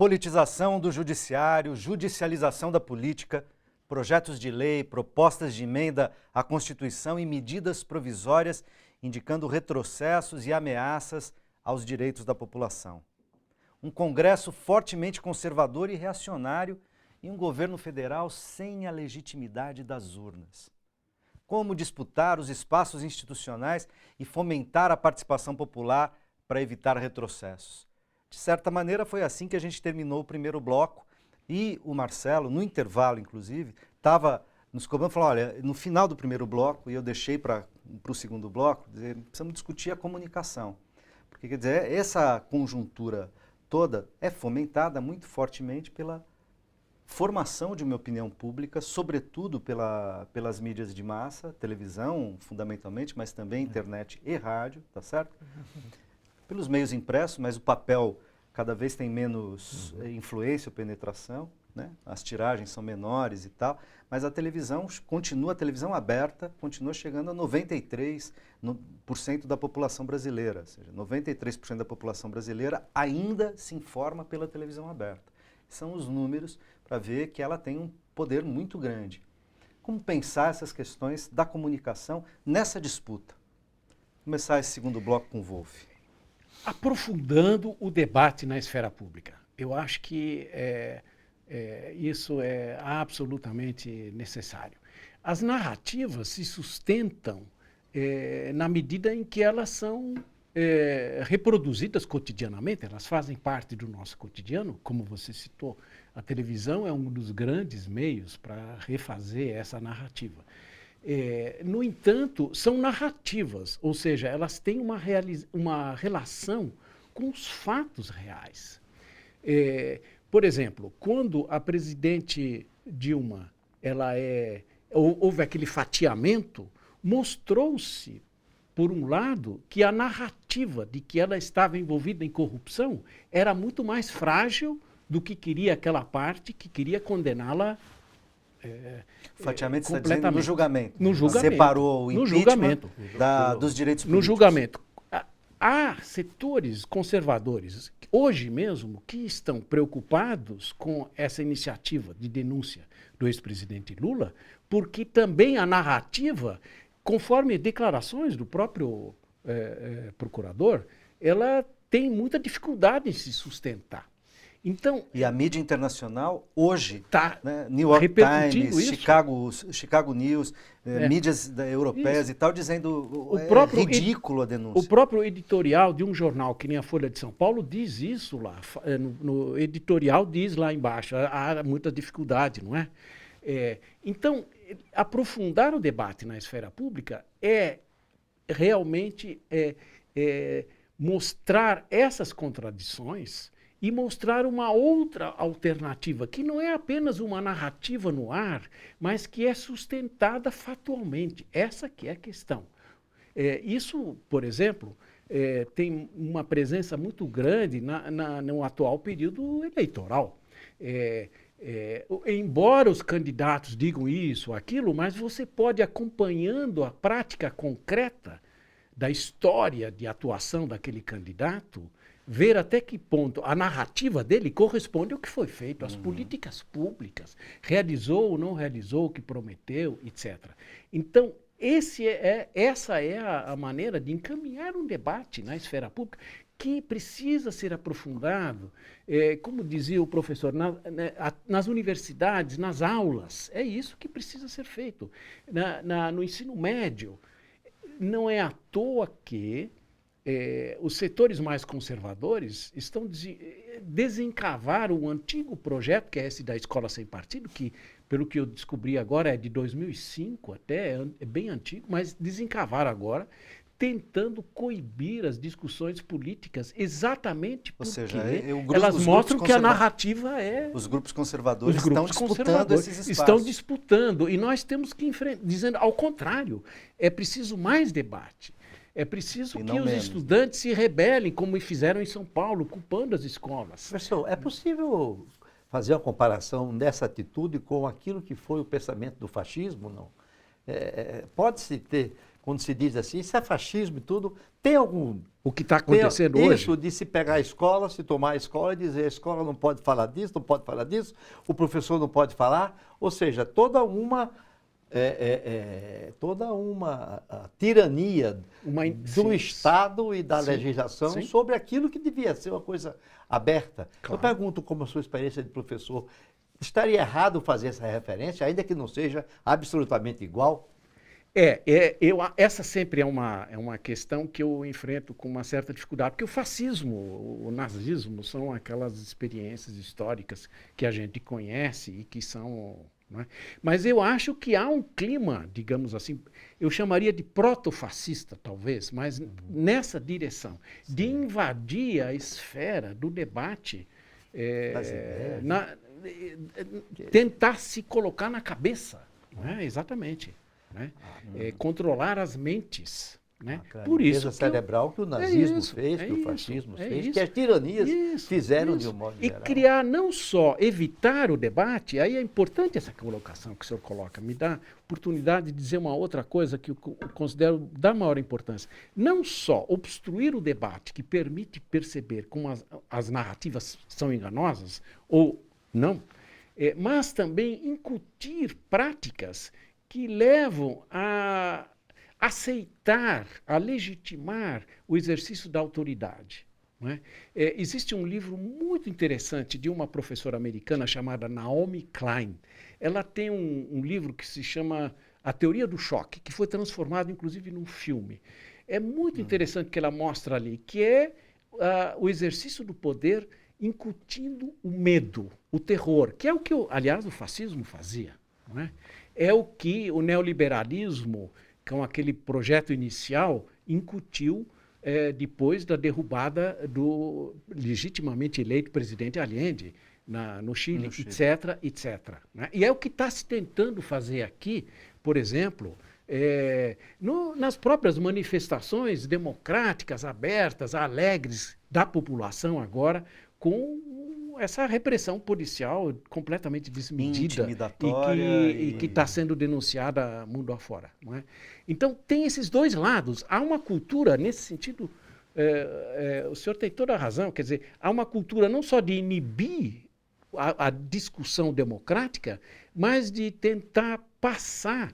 Politização do judiciário, judicialização da política, projetos de lei, propostas de emenda à Constituição e medidas provisórias indicando retrocessos e ameaças aos direitos da população. Um Congresso fortemente conservador e reacionário e um governo federal sem a legitimidade das urnas. Como disputar os espaços institucionais e fomentar a participação popular para evitar retrocessos? De certa maneira, foi assim que a gente terminou o primeiro bloco e o Marcelo, no intervalo, inclusive, estava nos cobrando, falou, olha, no final do primeiro bloco, e eu deixei para o segundo bloco, dizer, precisamos discutir a comunicação. Porque, quer dizer, essa conjuntura toda é fomentada muito fortemente pela formação de uma opinião pública, sobretudo pelas mídias de massa, televisão, fundamentalmente, mas também internet e rádio, tá certo? Pelos meios impressos, mas o papel cada vez tem menos influência ou penetração, né? As tiragens são menores e tal, mas a televisão aberta, continua chegando a 93% da população brasileira, ou seja, 93% da população brasileira ainda se informa pela televisão aberta. São os números para ver que ela tem um poder muito grande. Como pensar essas questões da comunicação nessa disputa? Vou começar esse segundo bloco com o Wolff. Aprofundando o debate na esfera pública. Eu acho que isso é absolutamente necessário. As narrativas se sustentam na medida em que elas são reproduzidas cotidianamente, elas fazem parte do nosso cotidiano, como você citou. A televisão é um dos grandes meios para refazer essa narrativa. No entanto, são narrativas, ou seja, elas têm uma relação com os fatos reais. Por exemplo, quando a presidente Dilma houve aquele fatiamento, mostrou-se, por um lado, que a narrativa de que ela estava envolvida em corrupção era muito mais frágil do que queria aquela parte que queria condená-la. Fatiamento está dizendo no julgamento. No julgamento. Separou o impeachment dos direitos políticos. No julgamento. Há setores conservadores, hoje mesmo, que estão preocupados com essa iniciativa de denúncia do ex-presidente Lula, porque também a narrativa, conforme declarações do próprio procurador, ela tem muita dificuldade em se sustentar. Então, e a mídia internacional hoje, né, New York Times, Chicago News, mídias europeias e tal, dizendo ridículo a denúncia. O próprio editorial de um jornal, que nem a Folha de São Paulo, diz isso lá. No editorial diz lá embaixo, há muita dificuldade, não é? Então, aprofundar o debate na esfera pública é realmente mostrar essas contradições e mostrar uma outra alternativa, que não é apenas uma narrativa no ar, mas que é sustentada factualmente. Essa que é a questão. Isso, por exemplo, tem uma presença muito grande no atual período eleitoral. Embora os candidatos digam isso ou aquilo, mas você pode, acompanhando a prática concreta da história de atuação daquele candidato, ver até que ponto a narrativa dele corresponde ao que foi feito, às políticas públicas, realizou ou não realizou o que prometeu, etc. Então, essa é a maneira de encaminhar um debate na esfera pública que precisa ser aprofundado, como dizia o professor, nas universidades, nas aulas. É isso que precisa ser feito. No ensino médio, não é à toa que os setores mais conservadores estão desencavaram o antigo projeto, que é esse da Escola Sem Partido, que, pelo que eu descobri agora, é de 2005 até, é bem antigo, mas desencavaram agora, tentando coibir as discussões políticas, exatamente porque elas mostram que a narrativa Os grupos conservadores estão disputando esses espaços. Estão disputando, e nós temos que enfrentar, dizendo ao contrário, é preciso mais debate. É preciso que os estudantes se rebelem, como fizeram em São Paulo, culpando as escolas. Professor, é possível fazer uma comparação dessa atitude com aquilo que foi o pensamento do fascismo, não? Pode-se ter quando se diz assim, isso é fascismo e tudo, tem algum... O que está acontecendo tem hoje? isso de se pegar a escola, se tomar a escola e dizer a escola não pode falar disso, não pode falar disso, o professor não pode falar, ou seja, toda uma tirania do Estado e da legislação sobre aquilo que devia ser uma coisa aberta. Claro. Eu pergunto, como a sua experiência de professor, estaria errado fazer essa referência, ainda que não seja absolutamente igual? Essa sempre é uma questão que eu enfrento com uma certa dificuldade, porque o fascismo, o nazismo, são aquelas experiências históricas que a gente conhece e que são... Não é? Mas eu acho que há um clima, digamos assim, eu chamaria de proto-fascista, talvez, mas nessa direção, de invadir a esfera do debate, tentar se colocar na cabeça, não é? Exatamente. Né? Controlar as mentes. Né? Por isso cerebral que o nazismo fez, que o fascismo fez, que as tiranias fizeram de um modo geral. E criar não só, evitar o debate, aí é importante essa colocação que o senhor coloca, me dá oportunidade de dizer uma outra coisa que eu considero da maior importância. Não só obstruir o debate, que permite perceber como as narrativas são enganosas, ou não, mas também incutir práticas que levam a aceitar, a legitimar o exercício da autoridade. Não é? Existe um livro muito interessante de uma professora americana chamada Naomi Klein. Ela tem um livro que se chama A Teoria do Choque, que foi transformado, inclusive, num filme. É muito interessante que ela mostra ali, que é o exercício do poder incutindo o medo, o terror, que é o que, aliás, o fascismo fazia. Não é? É o que o neoliberalismo, com aquele projeto inicial, incutiu depois da derrubada do legitimamente eleito presidente Allende no Chile, etc., etc. Né? E é o que está se tentando fazer aqui, por exemplo, nas próprias manifestações democráticas, abertas, alegres da população agora, com essa repressão policial completamente desmedida e que está sendo denunciada mundo afora. Não é? Então, tem esses dois lados. Há uma cultura, nesse sentido, o senhor tem toda a razão, quer dizer, há uma cultura não só de inibir a discussão democrática, mas de tentar passar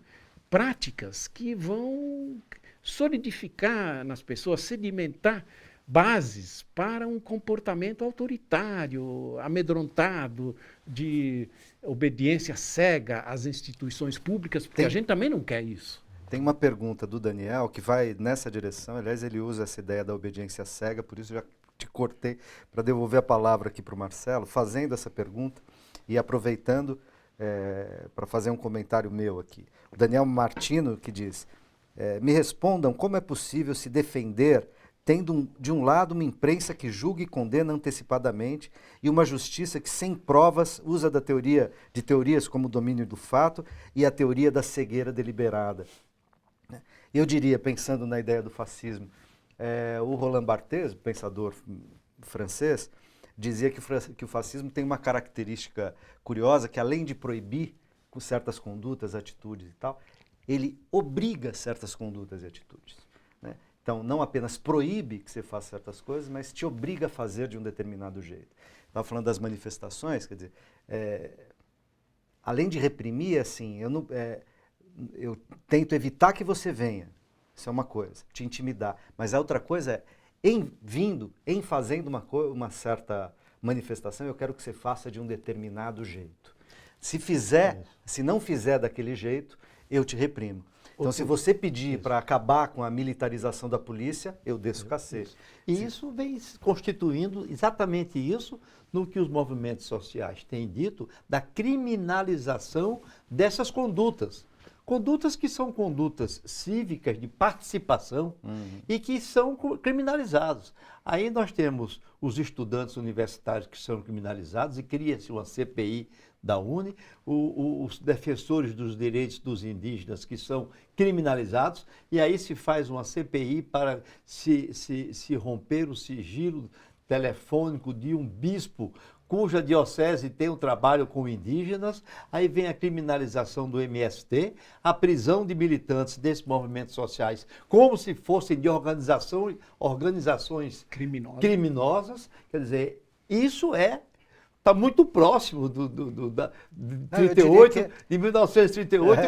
práticas que vão solidificar nas pessoas, sedimentar bases para um comportamento autoritário, amedrontado, de obediência cega às instituições públicas, porque a gente também não quer isso. Tem uma pergunta do Daniel que vai nessa direção, aliás, ele usa essa ideia da obediência cega, por isso já te cortei para devolver a palavra aqui para o Marcelo, fazendo essa pergunta e aproveitando para fazer um comentário meu aqui. O Daniel Martino que diz, me respondam como é possível se defender tendo de um lado uma imprensa que julga e condena antecipadamente e uma justiça que, sem provas, usa de teorias como o domínio do fato e a teoria da cegueira deliberada. Eu diria, pensando na ideia do fascismo, o Roland Barthes, pensador francês, dizia que o fascismo tem uma característica curiosa, que além de proibir com certas condutas, atitudes e tal, ele obriga certas condutas e atitudes. Né? Então, não apenas proíbe que você faça certas coisas, mas te obriga a fazer de um determinado jeito. Estava falando das manifestações, quer dizer, além de reprimir, assim, eu tento evitar que você venha. Isso é uma coisa, te intimidar. Mas a outra coisa é, em fazendo uma certa manifestação, eu quero que você faça de um determinado jeito. Se não fizer daquele jeito, eu te reprimo. Então, se você pedir para acabar com a militarização da polícia, eu desço o cacete. E isso vem constituindo exatamente isso no que os movimentos sociais têm dito da criminalização dessas condutas. Condutas que são condutas cívicas de participação e que são criminalizados. Aí nós temos os estudantes universitários que são criminalizados e cria-se uma CPI da UNE, os defensores dos direitos dos indígenas que são criminalizados, e aí se faz uma CPI para se romper o sigilo telefônico de um bispo cuja diocese tem um trabalho com indígenas, aí vem a criminalização do MST, a prisão de militantes desses movimentos sociais, como se fossem de organizações criminosas. Quer dizer, isso está muito próximo de 1938 e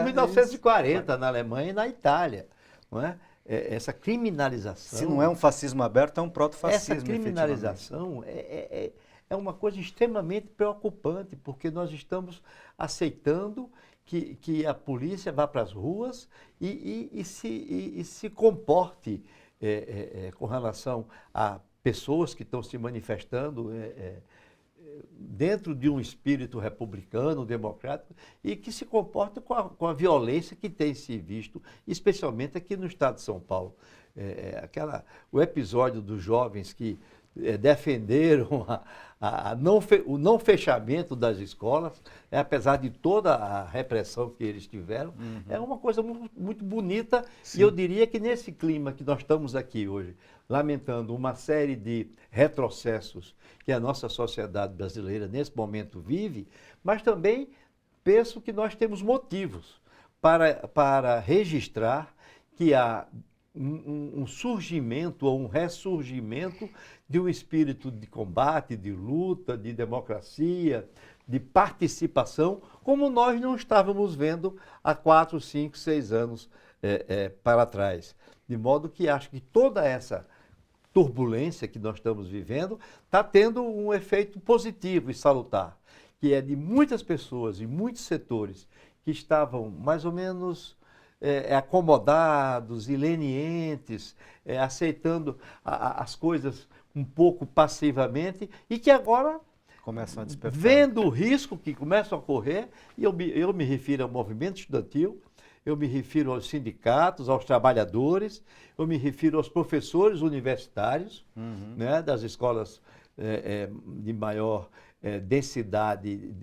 1940 na Alemanha e na Itália, não é? Essa criminalização... Se não é um fascismo aberto, é um proto-fascismo. Essa criminalização é uma coisa extremamente preocupante, porque nós estamos aceitando que a polícia vá para as ruas e se comporte com relação a pessoas que estão se manifestando dentro de um espírito republicano, democrático, e que se comporta com a violência que tem se visto, especialmente aqui no estado de São Paulo. O episódio dos jovens que defenderam o não fechamento das escolas, apesar de toda a repressão que eles tiveram, é uma coisa muito, muito bonita. Sim. E eu diria que nesse clima que nós estamos aqui hoje, lamentando uma série de retrocessos que a nossa sociedade brasileira nesse momento vive, mas também penso que nós temos motivos para registrar que há um surgimento ou um ressurgimento de um espírito de combate, de luta, de democracia, de participação, como nós não estávamos vendo há 4, 5, 6 anos para trás. De modo que acho que toda essa turbulência que nós estamos vivendo está tendo um efeito positivo e salutar, que é de muitas pessoas e muitos setores que estavam mais ou menos acomodados e lenientes, aceitando as coisas um pouco passivamente e que agora começam a despertar. Vendo o risco que começa a ocorrer, e eu me refiro ao movimento estudantil, eu me refiro aos sindicatos, aos trabalhadores, eu me refiro aos professores universitários, né, das escolas de maior densidade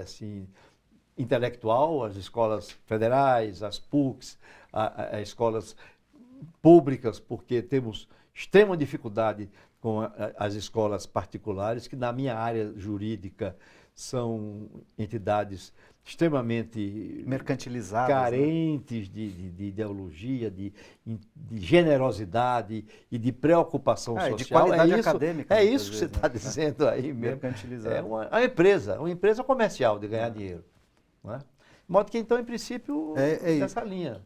assim, intelectual, as escolas federais, as PUCs, as escolas públicas, porque temos extrema dificuldade com as escolas particulares, que na minha área jurídica são entidades extremamente mercantilizadas, carentes, né? de ideologia, de generosidade e de preocupação social. De qualidade acadêmica. É isso que você está dizendo aí mesmo. Mercantilizado. É uma empresa comercial de ganhar dinheiro. Não é? De modo que, então, em princípio, nessa linha.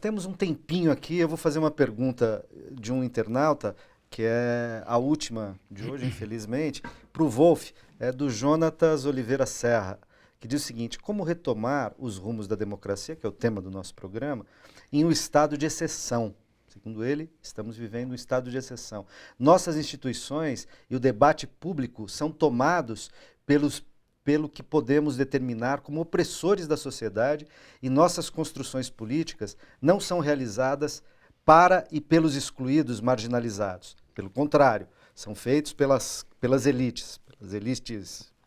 Temos um tempinho aqui, eu vou fazer uma pergunta de um internauta, que é a última de hoje, infelizmente, para o Wolf, do Jonatas Oliveira Serra, que diz o seguinte: como retomar os rumos da democracia, que é o tema do nosso programa, em um estado de exceção? Segundo ele, estamos vivendo um estado de exceção. Nossas instituições e o debate público são tomados pelo que podemos determinar como opressores da sociedade, e nossas construções políticas não são realizadas para e pelos excluídos, marginalizados. Pelo contrário, são feitos pelas elites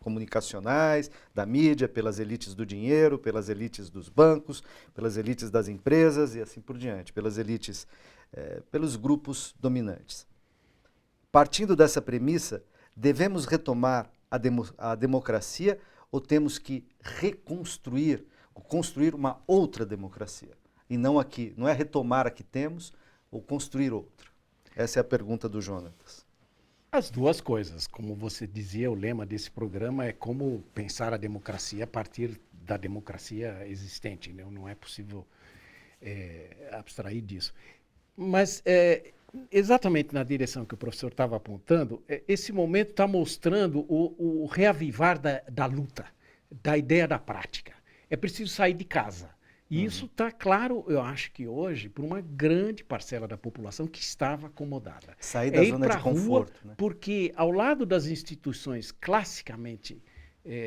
comunicacionais, da mídia, pelas elites do dinheiro, pelas elites dos bancos, pelas elites das empresas e assim por diante, pelas elites, pelos grupos dominantes. Partindo dessa premissa, devemos retomar a democracia ou temos que reconstruir, ou construir uma outra democracia? E não é retomar a que temos ou construir outra. Essa é a pergunta do Jonatas. As duas coisas. Como você dizia, o lema desse programa é como pensar a democracia a partir da democracia existente, né? Não é possível abstrair disso. Mas exatamente na direção que o professor estava apontando, esse momento está mostrando o reavivar da luta, da ideia da prática. É preciso sair de casa. E isso está claro, eu acho que hoje, por uma grande parcela da população que estava acomodada. Sair da zona de conforto. Rua, né? Porque ao lado das instituições classicamente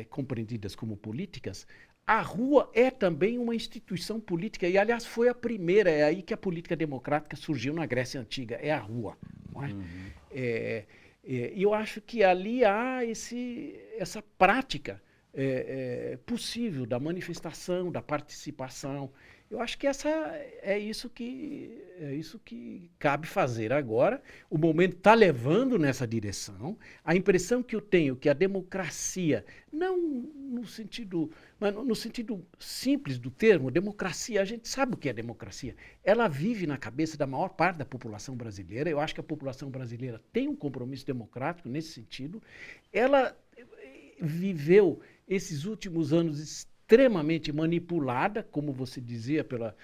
compreendidas como políticas, a rua é também uma instituição política. E, aliás, foi a primeira, é aí que a política democrática surgiu na Grécia Antiga, é a rua. Não é? E eu acho que ali há essa prática possível da manifestação, da participação. Eu acho que é isso que cabe fazer agora. O momento está levando nessa direção. A impressão que eu tenho que a democracia, não no sentido, mas no sentido simples do termo, democracia, a gente sabe o que é democracia. Ela vive na cabeça da maior parte da população brasileira. Eu acho que a população brasileira tem um compromisso democrático nesse sentido. Ela viveu esses últimos anos extremamente manipulada, como você dizia, pela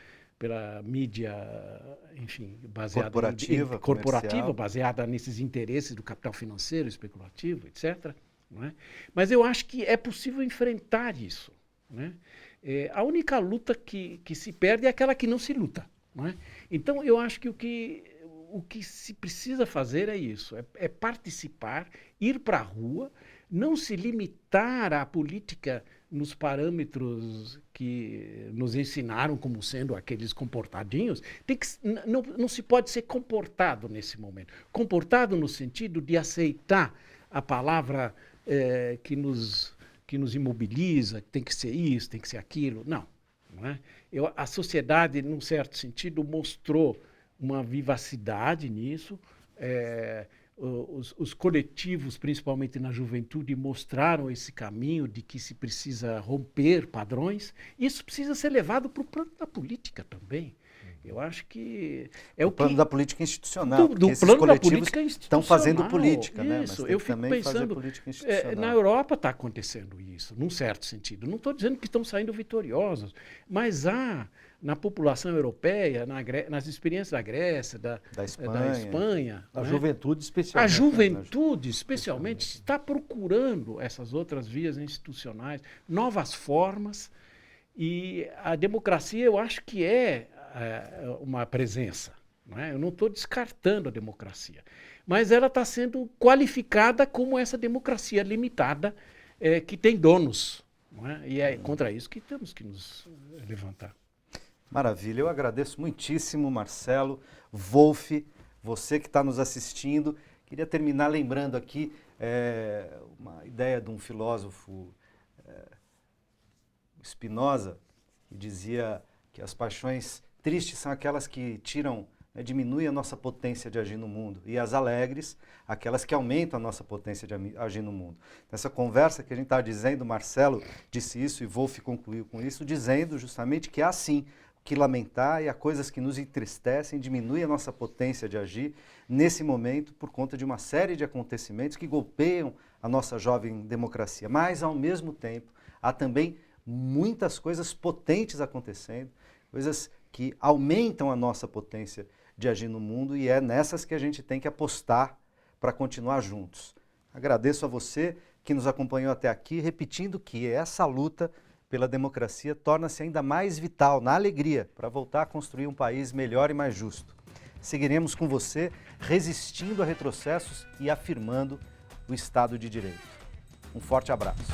mídia, enfim, baseada corporativa, baseada nesses interesses do capital financeiro, especulativo, etc. Não é? Mas eu acho que é possível enfrentar isso. Né? A única luta que se perde é aquela que não se luta. Não é? Então, eu acho que o que se precisa fazer é isso, é participar, ir para a rua, não se limitar à política nos parâmetros que nos ensinaram como sendo aqueles comportadinhos. Não se pode ser comportado nesse momento. Comportado no sentido de aceitar a palavra que nos imobiliza, que tem que ser isso, tem que ser aquilo. Não é? A sociedade, num certo sentido, mostrou uma vivacidade nisso. Os coletivos, principalmente na juventude, mostraram esse caminho de que se precisa romper padrões. Isso precisa ser levado para o plano da política também. Eu acho que o plano da política institucional. Do plano da política institucional. Estão fazendo política, né? Isso, Mas eu fico também pensando, fazer política institucional. Na Europa está acontecendo isso, num certo sentido. Não estou dizendo que estão saindo vitoriosos, mas há na população europeia, nas experiências da Grécia, da Espanha, a né? juventude especialmente. A juventude, especialmente, está procurando essas outras vias institucionais, novas formas, e a democracia, eu acho que é uma presença. Não é? Eu não estou descartando a democracia, mas ela está sendo qualificada como essa democracia limitada que tem donos. Não é? E é contra isso que temos que nos levantar. Maravilha, eu agradeço muitíssimo, Marcelo, Wolf, você que está nos assistindo. Queria terminar lembrando aqui uma ideia de um filósofo, Spinoza, que dizia que as paixões tristes são aquelas que diminuem a nossa potência de agir no mundo, e as alegres, aquelas que aumentam a nossa potência de agir no mundo. Nessa conversa que a gente está dizendo, Marcelo disse isso e Wolf concluiu com isso, dizendo justamente que há sim que lamentar e há coisas que nos entristecem, diminuem a nossa potência de agir nesse momento por conta de uma série de acontecimentos que golpeiam a nossa jovem democracia. Mas, ao mesmo tempo, há também muitas coisas potentes acontecendo, coisas que aumentam a nossa potência de agir no mundo, e é nessas que a gente tem que apostar para continuar juntos. Agradeço a você que nos acompanhou até aqui, repetindo que essa luta pela democracia torna-se ainda mais vital, na alegria, para voltar a construir um país melhor e mais justo. Seguiremos com você, resistindo a retrocessos e afirmando o Estado de Direito. Um forte abraço.